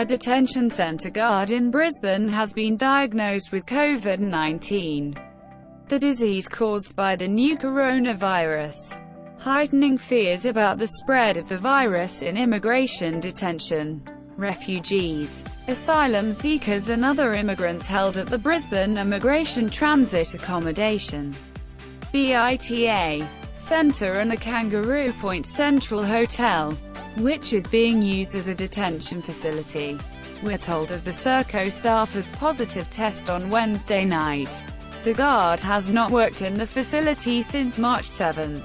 A detention centre guard in Brisbane has been diagnosed with COVID-19, the disease caused by the new coronavirus, heightening fears about the spread of the virus in immigration detention. Refugees, asylum seekers and other immigrants held at the Brisbane Immigration Transit Accommodation (BITA) Centre and the Kangaroo Point Central Hotel, which is being used as a detention facility, were told of the Serco staffer's positive test on Wednesday night. The guard has not worked in the facility since March 7.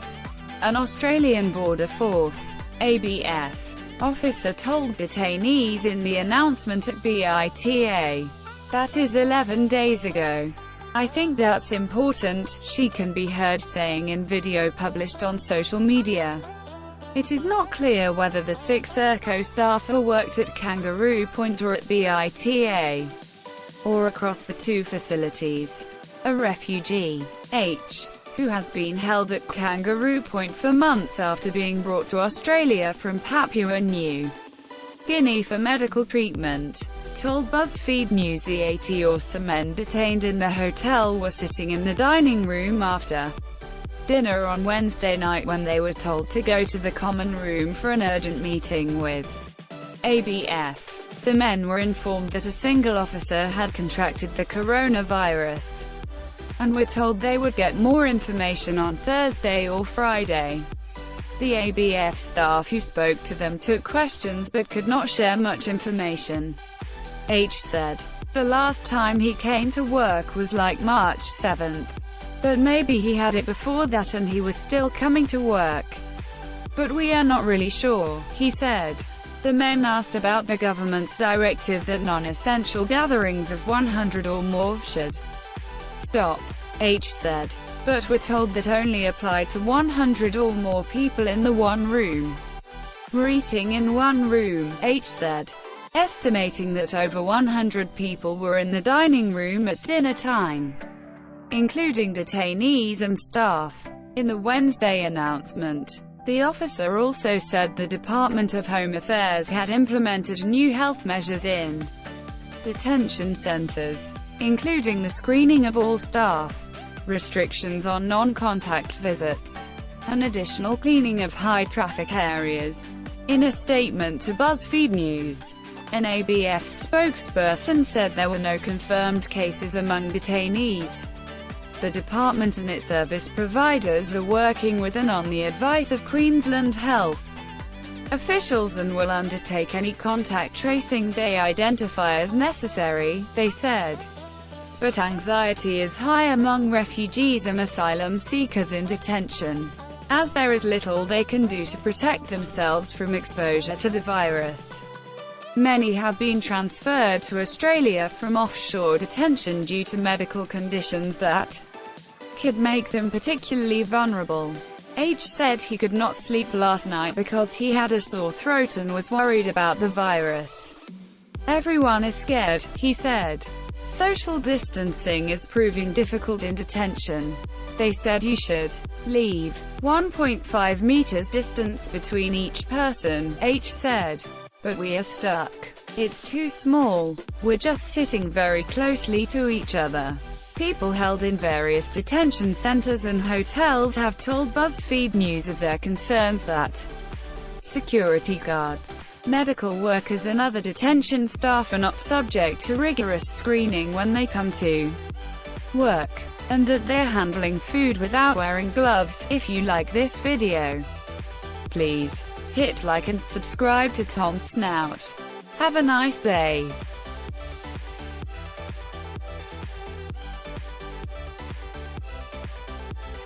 An Australian Border Force (ABF) officer told Detainees in the announcement at BITA. That is 11 days ago. I think that's important, she can be heard saying in video published on social media. It is not clear whether the 6 Serco staffer worked at Kangaroo Point or at BITA, or across the two facilities. A refugee, H, who has been held at Kangaroo Point for months after being brought to Australia from Papua New Guinea for medical treatment, told BuzzFeed News the 80 or so men detained in the hotel were sitting in the dining room after dinner on Wednesday night when they were told to go to the common room for an urgent meeting with ABF. The men were informed that a single officer had contracted the coronavirus, and were told they would get more information on Thursday or Friday. The ABF staff who spoke to them took questions but could not share much information. H said, "The last time he came to work was like March 7th. But maybe he had it before that and he was still coming to work. But we are not really sure," he said. The men asked about the government's directive that non-essential gatherings of 100 or more should stop, H said, but were told that only applied to 100 or more people in the one room. "We're eating in one room," H said, estimating that over 100 people were in the dining room at dinner time, including detainees and staff. In the Wednesday announcement, the officer also said the Department of Home Affairs had implemented new health measures in detention centres, including the screening of all staff, restrictions on non-contact visits, and additional cleaning of high-traffic areas. In a statement to BuzzFeed News, an ABF spokesperson said there were no confirmed cases among detainees. The department and its service providers are working with and on the advice of Queensland Health officials and will undertake any contact tracing they identify as necessary, they said. But anxiety is high among refugees and asylum seekers in detention, as there is little they can do to protect themselves from exposure to the virus. Many have been transferred to Australia from offshore detention due to medical conditions that could make them particularly vulnerable. H said he could not sleep last night because he had a sore throat and was worried about the virus. "Everyone is scared," he said. "Social distancing is proving difficult in detention. They said you should leave 1.5 meters distance between each person," H said. "But we are stuck. It's too small. We're just sitting very closely to each other." People held in various detention centers and hotels have told BuzzFeed News of their concerns that security guards, medical workers and other detention staff are not subject to rigorous screening when they come to work, and that they're handling food without wearing gloves. If you like this video, please hit like and subscribe to Tom's Snout. Have a nice day.